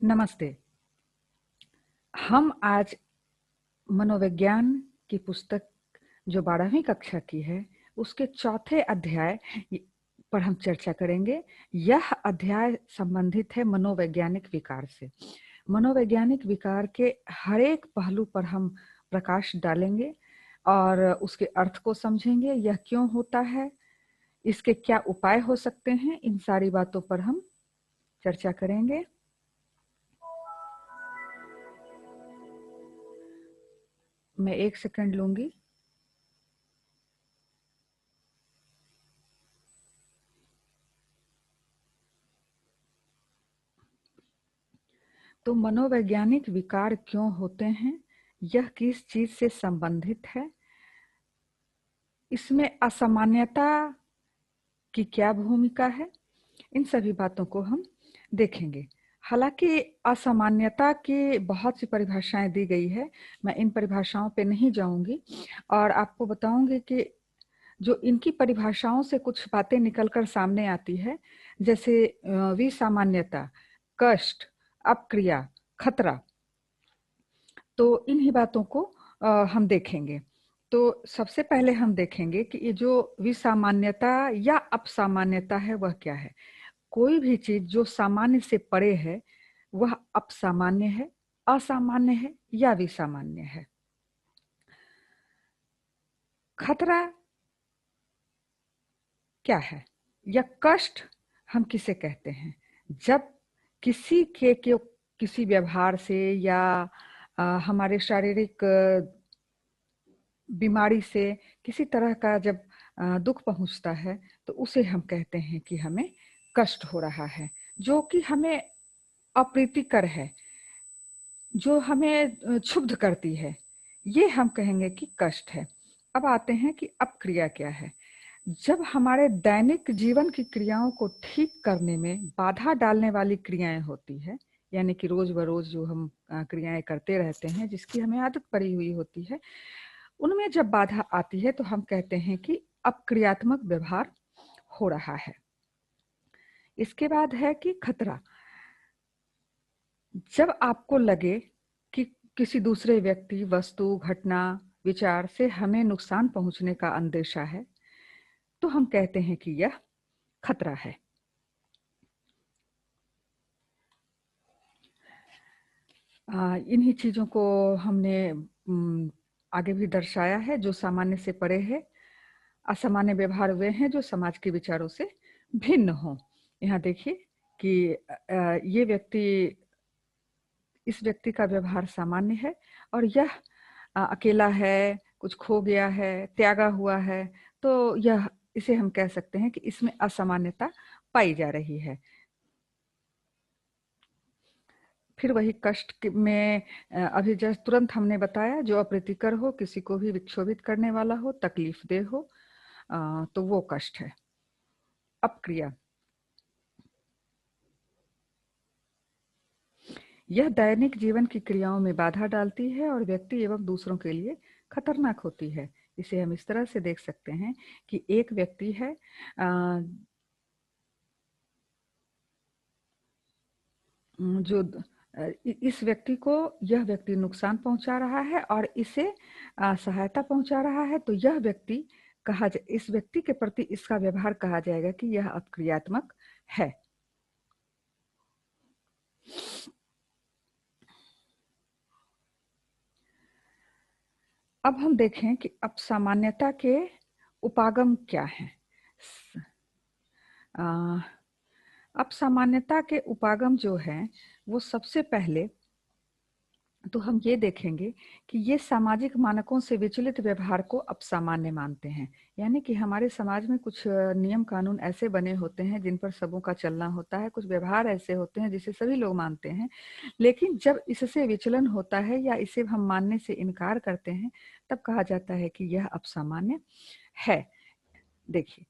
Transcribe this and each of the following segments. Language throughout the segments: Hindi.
नमस्ते। हम आज मनोविज्ञान की पुस्तक जो 12वीं कक्षा की है, उसके चौथे अध्याय पर हम चर्चा करेंगे। यह अध्याय संबंधित है मनोवैज्ञानिक विकार से। मनोवैज्ञानिक विकार के हर एक पहलू पर हम प्रकाश डालेंगे और उसके अर्थ को समझेंगे। यह क्यों होता है, इसके क्या उपाय हो सकते हैं, इन सारी बातों पर हम चर्चा करेंगे। मैं 1 सेकंड लूंगी। तो मनोवैज्ञानिक विकार क्यों होते हैं, यह किस चीज से संबंधित है, इसमें असामान्यता की क्या भूमिका है, इन सभी बातों को हम देखेंगे। हालांकि असामान्यता की बहुत सी परिभाषाएं दी गई है, मैं इन परिभाषाओं पे नहीं जाऊंगी और आपको बताऊंगी कि जो इनकी परिभाषाओं से कुछ बातें निकलकर सामने आती है, जैसे विसामान्यता, कष्ट, अपक्रिया, खतरा। तो इन्हीं बातों को हम देखेंगे। तो सबसे पहले हम देखेंगे कि ये जो विसामान्यता या अपसामान्यता है वह क्या है। कोई भी चीज जो सामान्य से परे है वह अपसामान्य है, असामान्य है या विसामान्य है। खतरा क्या है या कष्ट हम किसे कहते हैं? जब किसी व्यवहार से या हमारे शारीरिक बीमारी से किसी तरह का जब दुख पहुंचता है तो उसे हम कहते हैं कि हमें कष्ट हो रहा है, जो कि हमें अप्रीतिकर है, जो हमें क्षुब्ध करती है, ये हम कहेंगे कि कष्ट है। अब आते हैं कि अपक्रिया क्या है। जब हमारे दैनिक जीवन की क्रियाओं को ठीक करने में बाधा डालने वाली क्रियाएं होती है, यानी कि रोज बरोज जो हम क्रियाएं करते रहते हैं, जिसकी हमें आदत पड़ी हुई होती है, उनमें जब बाधा आती है तो हम कहते हैं कि अपक्रियात्मक व्यवहार हो रहा है। इसके बाद है कि खतरा। जब आपको लगे कि किसी दूसरे व्यक्ति, वस्तु, घटना, विचार से हमें नुकसान पहुंचने का अंदेशा है, तो हम कहते हैं कि यह खतरा है। इन्हीं चीजों को हमने आगे भी दर्शाया है। जो सामान्य से परे है, असामान्य व्यवहार वे हैं जो समाज के विचारों से भिन्न हो। यहाँ देखिए कि ये व्यक्ति, इस व्यक्ति का व्यवहार सामान्य है और यह अकेला है, कुछ खो गया है, त्यागा हुआ है, तो यह, इसे हम कह सकते हैं कि इसमें असामान्यता पाई जा रही है। फिर वही कष्ट में अभी जस्ट तुरंत हमने बताया, जो अप्रीतिकर हो, किसी को भी विक्षोभित करने वाला हो, तकलीफ दे हो, तो वो कष्ट है। अपक्रिया, यह दैनिक जीवन की क्रियाओं में बाधा डालती है और व्यक्ति एवं दूसरों के लिए खतरनाक होती है। इसे हम इस तरह से देख सकते हैं कि एक व्यक्ति है, जो इस व्यक्ति को, यह व्यक्ति नुकसान पहुंचा रहा है और इसे सहायता पहुंचा रहा है, तो यह व्यक्ति इस व्यक्ति के प्रति इसका व्यवहार कहा जाएगा कि यह अपक्रियात्मक है। अब हम देखें कि अपसामान्यता के उपागम क्या हैं। अपसामान्यता के उपागम जो हैं, वो सबसे पहले तो हम ये देखेंगे कि ये सामाजिक मानकों से विचलित व्यवहार को अपसामान्य मानते हैं। यानी कि हमारे समाज में कुछ नियम कानून ऐसे बने होते हैं जिन पर सबों का चलना होता है, कुछ व्यवहार ऐसे होते हैं जिसे सभी लोग मानते हैं, लेकिन जब इससे विचलन होता है या इसे हम मानने से इनकार करते हैं, तब कहा जाता है कि यह अपसामान्य है। देखिए,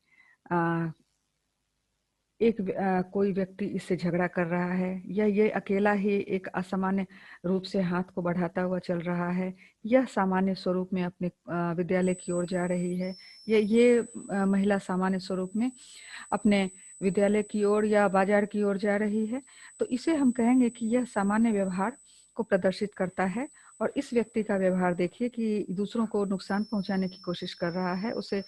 कोई व्यक्ति इससे झगड़ा कर रहा है, या ये अकेला ही एक असामान्य रूप से हाथ को बढ़ाता हुआ चल रहा है, यह सामान्य स्वरूप में अपने विद्यालय की ओर जा रही है, या ये महिला सामान्य स्वरूप में अपने विद्यालय की ओर या बाजार की ओर जा रही है, तो इसे हम कहेंगे कि यह सामान्य व्यवहार को प्रदर्शित करता है। और इस व्यक्ति का व्यवहार देखिए कि दूसरों को नुकसान पहुंचाने की कोशिश कर रहा है, उसे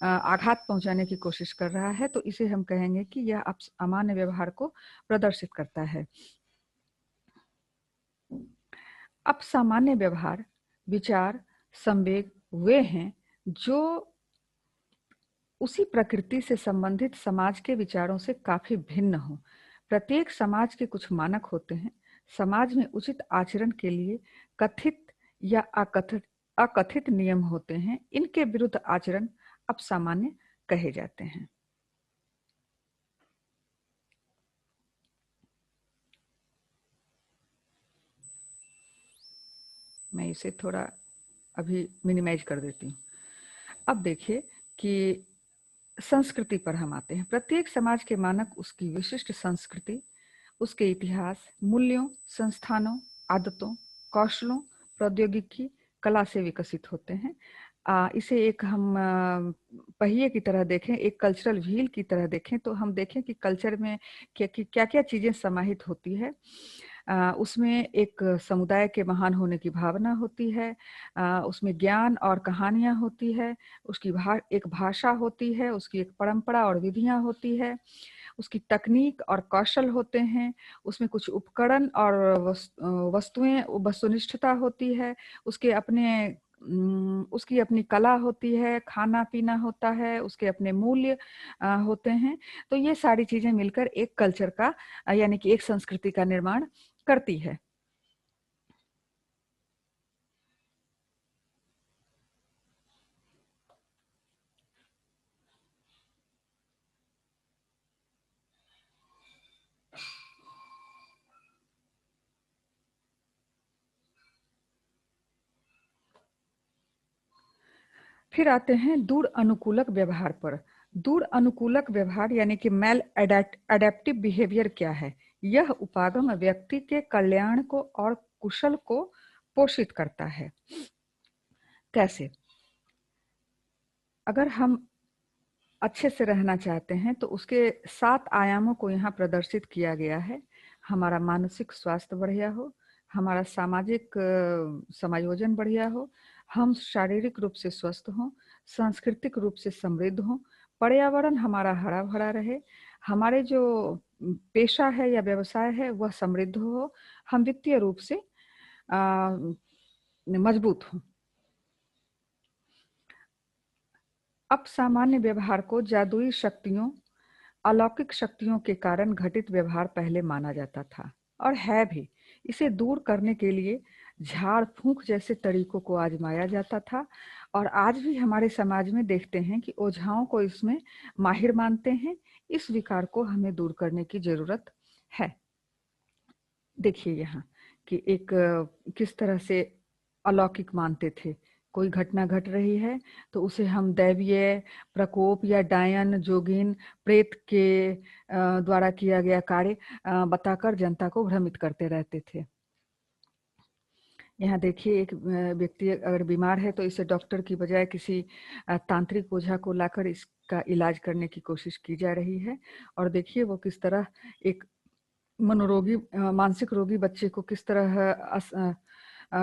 आघात पहुंचाने की कोशिश कर रहा है, तो इसे हम कहेंगे कि यह असामान्य व्यवहार को प्रदर्शित करता है। अब सामान्य व्यवहार, विचार, संवेग वे हैं जो उसी प्रकृति से संबंधित समाज के विचारों से काफी भिन्न हो। प्रत्येक समाज के कुछ मानक होते हैं। समाज में उचित आचरण के लिए कथित या अकथित अकथित नियम होते हैं। इनके विरुद्ध आचरण अपसामान्य कहे जाते हैं। मैं इसे थोड़ा अभी मिनिमाइज कर देती हूँ। अब देखिए कि संस्कृति पर हम आते हैं। प्रत्येक समाज के मानक उसकी विशिष्ट संस्कृति, उसके इतिहास, मूल्यों, संस्थानों, आदतों, कौशलों, प्रौद्योगिकी, कला से विकसित होते हैं। इसे एक हम पहिए की तरह देखें, एक कल्चरल व्हील की तरह देखें, तो हम देखें कि कल्चर में क्या क्या चीजें समाहित होती है। उसमें एक समुदाय के महान होने की भावना होती है, उसमें ज्ञान और कहानियां होती है, उसकी एक भाषा होती है, उसकी एक परंपरा और विधियां होती है, उसकी तकनीक और कौशल होते हैं, उसमें कुछ उपकरण और वस्तुएं, वस्तुनिष्ठता होती है, उसके अपने उसकी अपनी कला होती है, खाना पीना होता है, उसके अपने मूल्य होते हैं। तो ये सारी चीजें मिलकर एक कल्चर का यानी कि एक संस्कृति का निर्माण करती है। फिर आते हैं दूर अनुकूलक व्यवहार पर। दूर अनुकूलक व्यवहार यानी कि मेल एडेप्टिव बिहेवियर क्या है? यह उपागम व्यक्ति के कल्याण को और कुशल को पोषित करता है। कैसे? अगर हम अच्छे से रहना चाहते हैं तो उसके 7 आयामों को यहाँ प्रदर्शित किया गया है। हमारा मानसिक स्वास्थ्य बढ़िया हो, हमारा सामाजिक समायोजन बढ़िया हो, हम शारीरिक रूप से स्वस्थ हों, सांस्कृतिक रूप से समृद्ध हों, पर्यावरण हमारा हरा भरा रहे, हमारे जो पेशा है या व्यवसाय है वह समृद्ध हो, हम वित्तीय रूप से मजबूत हों। अब सामान्य व्यवहार को जादुई शक्तियों, अलौकिक शक्तियों के कारण घटित व्यवहार पहले माना जाता था और है भी। इसे दूर करने के लिए झाड़ फूंक जैसे तरीकों को आजमाया जाता था और आज भी हमारे समाज में देखते हैं कि ओझाओं को इसमें माहिर मानते हैं। इस विकार को हमें दूर करने की जरूरत है। देखिए यहाँ कि एक किस तरह से अलौकिक मानते थे। कोई घटना घट रही है तो उसे हम दैवीय प्रकोप या डायन, जोगिन, प्रेत के द्वारा किया गया कार्य बताकर जनता को भ्रमित करते रहते थे। यहाँ देखिए एक व्यक्ति अगर बीमार है तो इसे डॉक्टर की बजाय किसी तांत्रिक ओझा को लाकर इसका इलाज करने की कोशिश की जा रही है। और देखिए वो किस तरह एक मनोरोगी मानसिक रोगी बच्चे को किस तरह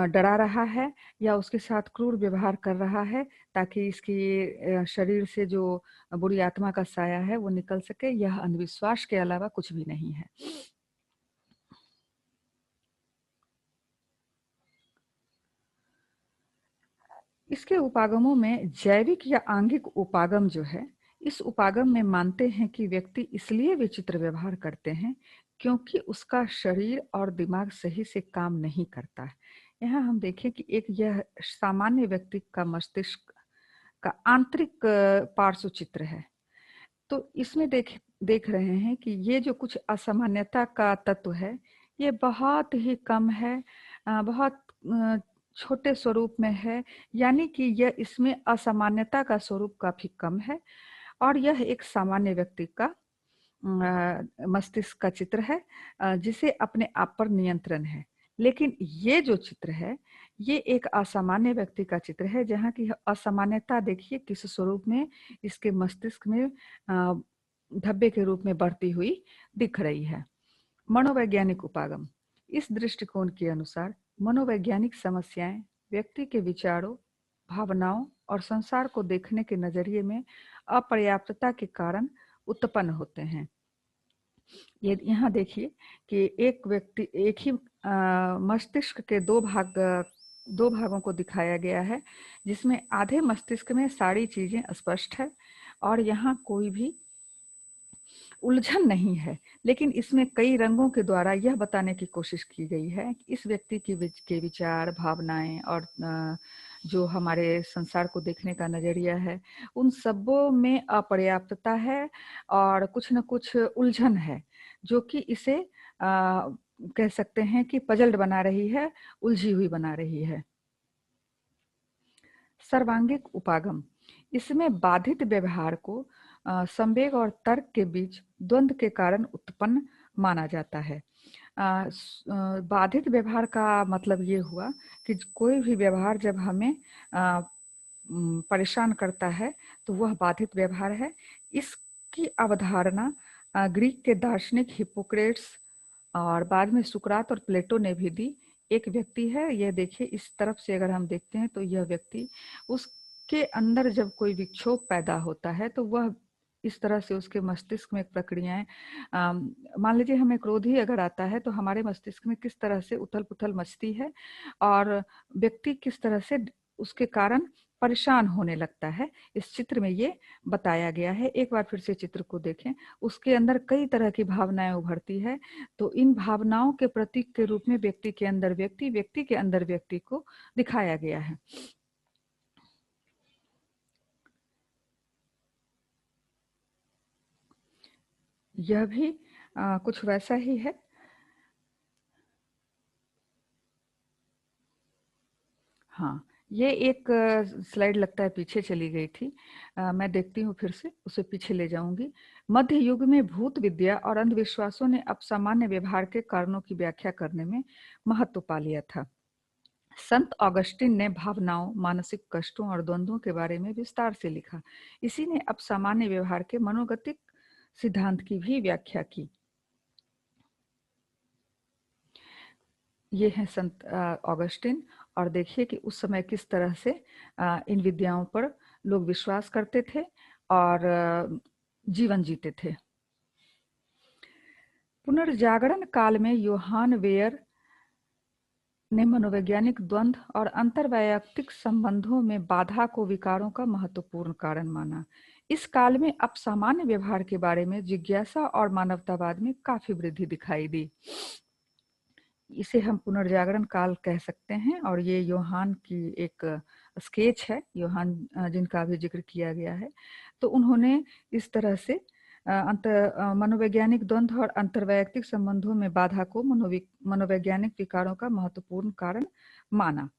डरा रहा है या उसके साथ क्रूर व्यवहार कर रहा है ताकि इसकी शरीर से जो बुरी आत्मा का साया है वो निकल सके। यह अंधविश्वास के अलावा कुछ भी नहीं है। इसके उपागमों में जैविक या आंगिक उपागम जो है, इस उपागम में मानते हैं कि व्यक्ति इसलिए विचित्र व्यवहार करते हैं क्योंकि उसका शरीर और दिमाग सही से काम नहीं करता है। यहाँ हम देखें कि एक यह सामान्य व्यक्ति का मस्तिष्क का आंतरिक पार्श्व चित्र है। तो इसमें देख रहे हैं कि ये जो कुछ असामान्यता का तत्व है ये बहुत ही कम है, बहुत छोटे स्वरूप में है। यानी कि यह इसमें असामान्यता का स्वरूप काफी कम है और यह एक सामान्य व्यक्ति का मस्तिष्क का चित्र है जिसे अपने आप पर नियंत्रण है। लेकिन ये जो चित्र है ये एक असामान्य व्यक्ति का चित्र है जहाँ की असामान्यता देखिए किस स्वरूप में इसके मस्तिष्क में धब्बे के रूप में बढ़ती हुई दिख रही है। मनोवैज्ञानिक उपागम। इस दृष्टिकोण के अनुसार मनोवैज्ञानिक समस्याएं व्यक्ति के विचारों, भावनाओं और संसार को देखने के नजरिए में अपर्याप्तता के कारण उत्पन्न होते हैं। ये यहाँ देखिए कि एक व्यक्ति एक ही मस्तिष्क के दो भागों को दिखाया गया है, जिसमें आधे मस्तिष्क में सारी चीजें स्पष्ट है और यहाँ कोई भी उलझन नहीं है, लेकिन इसमें कई रंगों के द्वारा यह बताने की कोशिश की गई है कि इस व्यक्ति के विचार, भावनाएं और जो हमारे संसार को देखने का नजरिया है, उन सबों में अपर्याप्तता है और कुछ न कुछ उलझन है, जो कि इसे कह सकते हैं कि पजल्ड बना रही है, उलझी हुई बना रही है। सर्वांगिक उपागम। इसमें बाधित व्यवहार को संवेग और तर्क के बीच द्वंद्व के कारण उत्पन्न माना जाता है। बाधित व्यवहार का मतलब ये हुआ कि कोई भी व्यवहार जब हमें परेशान करता है तो वह बाधित व्यवहार है। इसकी अवधारणा ग्रीक के दार्शनिक हिप्पोक्रेट्स और बाद में सुकरात और प्लेटो ने भी दी। एक व्यक्ति है, यह देखिए इस तरफ से अगर हम देखते हैं तो यह व्यक्ति, उसके अंदर जब कोई विक्षोभ पैदा होता है तो वह इस तरह से उसके मस्तिष्क में प्रक्रियाएं, मान लीजिए हमें क्रोध ही अगर आता है तो हमारे मस्तिष्क में किस तरह से उथल पुथल मचती है और व्यक्ति किस तरह से उसके कारण परेशान होने लगता है। इस चित्र में ये बताया गया है। एक बार फिर से चित्र को देखें, उसके अंदर कई तरह की भावनाएं उभरती है, तो इन भावनाओं के प्रतीक के रूप में व्यक्ति के अंदर व्यक्ति, व्यक्ति के अंदर व्यक्ति को दिखाया गया है। यह भी कुछ वैसा ही है। हाँ, ये एक स्लाइड लगता है पीछे चली गई थी। मैं देखती हूँ, फिर से उसे पीछे ले जाऊंगी। मध्य युग में भूत विद्या और अंधविश्वासों ने अब सामान्य व्यवहार के कारणों की व्याख्या करने में महत्व पा लिया था। संत ऑगस्टिन ने भावनाओं, मानसिक कष्टों और द्वंद्वों के बारे में विस्तार से लिखा। इसी ने अब सामान्य व्यवहार के मनोगतिक सिद्धांत की भी व्याख्या की। ये है संत ऑगस्टिन, और देखिए कि उस समय किस तरह से इन विद्याओं पर लोग विश्वास करते थे और जीवन जीते थे। पुनर्जागरण काल में योहान वेयर ने मनोवैज्ञानिक द्वंद्व और अंतर्वैयक्तिक संबंधों में बाधा को विकारों का महत्वपूर्ण कारण माना। इस काल में अब सामान्य व्यवहार के बारे में जिज्ञासा और मानवतावाद में काफी वृद्धि दिखाई दी। इसे हम पुनर्जागरण काल कह सकते हैं, और ये योहान की एक स्केच है, योहान जिनका भी जिक्र किया गया है। तो उन्होंने इस तरह से मनोवैज्ञानिक द्वंद्व और अंतर्वैयक्तिक संबंधों में बाधा को मनोवैज्ञानिक विकारों का महत्वपूर्ण कारण माना।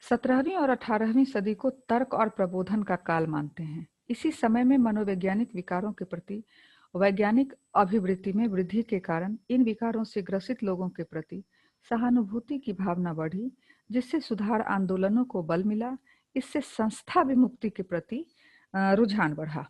सत्रहवीं और 18वीं सदी को तर्क और प्रबोधन का काल मानते हैं। इसी समय में मनोवैज्ञानिक विकारों के प्रति वैज्ञानिक अभिवृत्ति में वृद्धि के कारण इन विकारों से ग्रसित लोगों के प्रति सहानुभूति की भावना बढ़ी, जिससे सुधार आंदोलनों को बल मिला। इससे संस्था विमुक्ति के प्रति रुझान बढ़ा।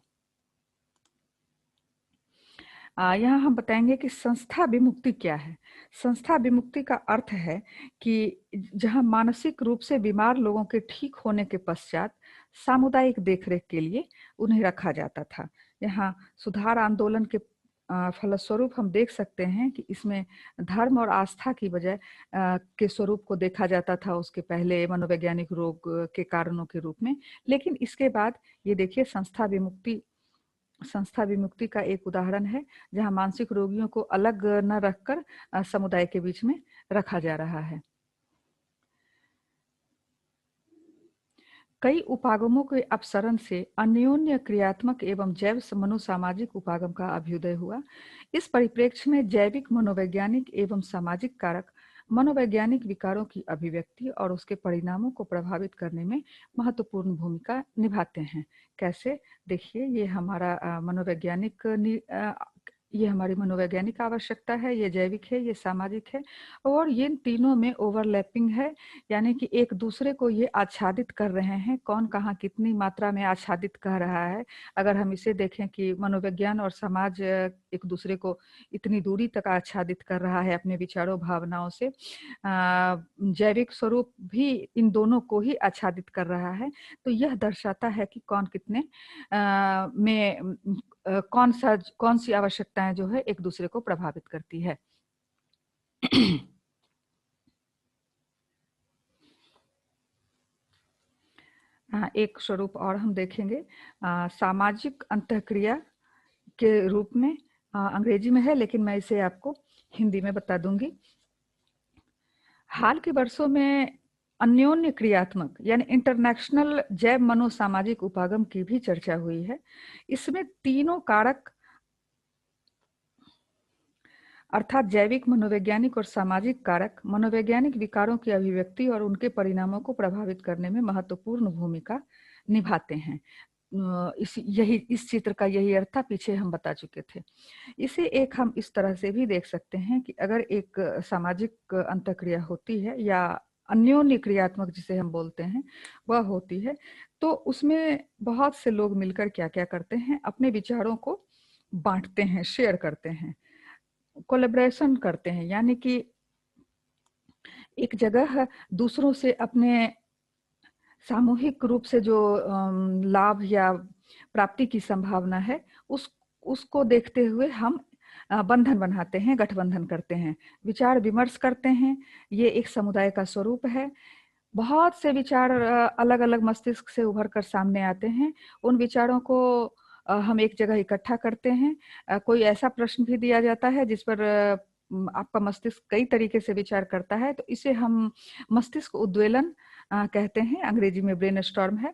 यहाँ हम बताएंगे कि संस्था विमुक्ति क्या है। संस्था विमुक्ति का अर्थ है कि जहाँ मानसिक रूप से बीमार लोगों के ठीक होने के पश्चात सामुदायिक देखरेख के लिए उन्हें रखा जाता था। यहाँ सुधार आंदोलन के फलस्वरूप हम देख सकते हैं कि इसमें धर्म और आस्था की बजाय के स्वरूप को देखा जाता था उसके पहले मनोवैज्ञानिक रोग के कारणों के रूप में। लेकिन इसके बाद ये देखिए संस्था विमुक्ति का एक उदाहरण है, जहां मानसिक रोगियों को अलग न रखकर समुदाय के बीच में रखा जा रहा है। कई उपागमों के अपसरण से अन्योन्य क्रियात्मक एवं जैव मनोसामाजिक उपागम का अभ्युदय हुआ। इस परिप्रेक्ष्य में जैविक मनोवैज्ञानिक एवं सामाजिक कारक मनोवैज्ञानिक विकारों की अभिव्यक्ति और उसके परिणामों को प्रभावित करने में महत्वपूर्ण भूमिका निभाते हैं। कैसे? देखिए, ये हमारा मनोवैज्ञानिक ये हमारी मनोवैज्ञानिक आवश्यकता है, ये जैविक है, ये सामाजिक है और ये तीनों में ओवरलैपिंग है, यानी कि एक दूसरे को ये आच्छादित कर रहे हैं। कौन कहाँ कितनी मात्रा में आच्छादित कर रहा है। अगर हम इसे देखें कि मनोविज्ञान और समाज एक दूसरे को इतनी दूरी तक आच्छादित कर रहा है अपने विचारों भावनाओं से, जैविक स्वरूप भी इन दोनों को ही आच्छादित कर रहा है। तो यह दर्शाता है कि कौन कितने में कौन सी आवश्यकताएं जो है एक दूसरे को प्रभावित करती है। एक स्वरूप और हम देखेंगे सामाजिक अंतःक्रिया के रूप में। अंग्रेजी में है लेकिन मैं इसे आपको हिंदी में बता दूंगी। हाल के वर्षों में अन्योन्य क्रियात्मक यानी इंटरनेशनल जैव मनोसामाजिक उपागम की भी चर्चा हुई है। इसमें तीनों कारक अर्थात जैविक, मनोवैज्ञानिक और सामाजिक कारक मनोवैज्ञानिक विकारों की अभिव्यक्ति और उनके परिणामों को प्रभावित करने में महत्वपूर्ण भूमिका निभाते हैं। इस चित्र का यही अर्थ था, पीछे हम बता चुके थे। इसे एक हम इस तरह से भी देख सकते हैं कि अगर एक सामाजिक अंतःक्रिया होती है या अन्योन्य क्रियात्मक जिसे हम बोलते हैं वह होती है, तो उसमें बहुत से लोग मिलकर क्या क्या करते हैं, अपने विचारों को बांटते हैं, शेयर करते हैं, कोलैबोरेशन करते हैं, यानी कि एक जगह दूसरों से अपने सामूहिक रूप से जो लाभ या प्राप्ति की संभावना है उसको देखते हुए हम बंधन बनाते हैं, गठबंधन करते हैं, विचार विमर्श करते हैं। ये एक समुदाय का स्वरूप है। बहुत से विचार अलग अलग मस्तिष्क से उभर कर सामने आते हैं। उन विचारों को हम एक जगह इकट्ठा करते हैं। कोई ऐसा प्रश्न भी दिया जाता है जिस पर आपका मस्तिष्क कई तरीके से विचार करता है, तो इसे हम मस्तिष्क उद्वेलन कहते हैं। अंग्रेजी में ब्रेनस्टॉर्म है।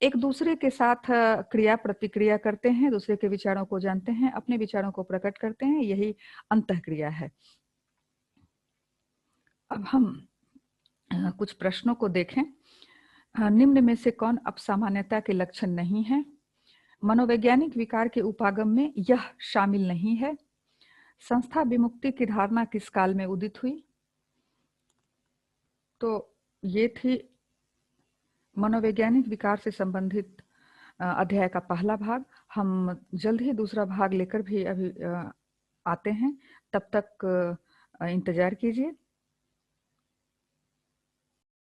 एक दूसरे के साथ क्रिया प्रतिक्रिया करते हैं, दूसरे के विचारों को जानते हैं, अपने विचारों को प्रकट करते हैं, यही अंतःक्रिया है। अब हम कुछ प्रश्नों को देखें। निम्न में से कौन अपसामान्यता के लक्षण नहीं है? मनोवैज्ञानिक विकार के उपागम में यह शामिल नहीं है। संस्था विमुक्ति की धारणा किस काल में उदित हुई? तो ये थी मनोवैज्ञानिक विकार से संबंधित अध्याय का पहला भाग। हम जल्द ही दूसरा भाग लेकर भी अभी आते हैं। तब तक इंतजार कीजिए।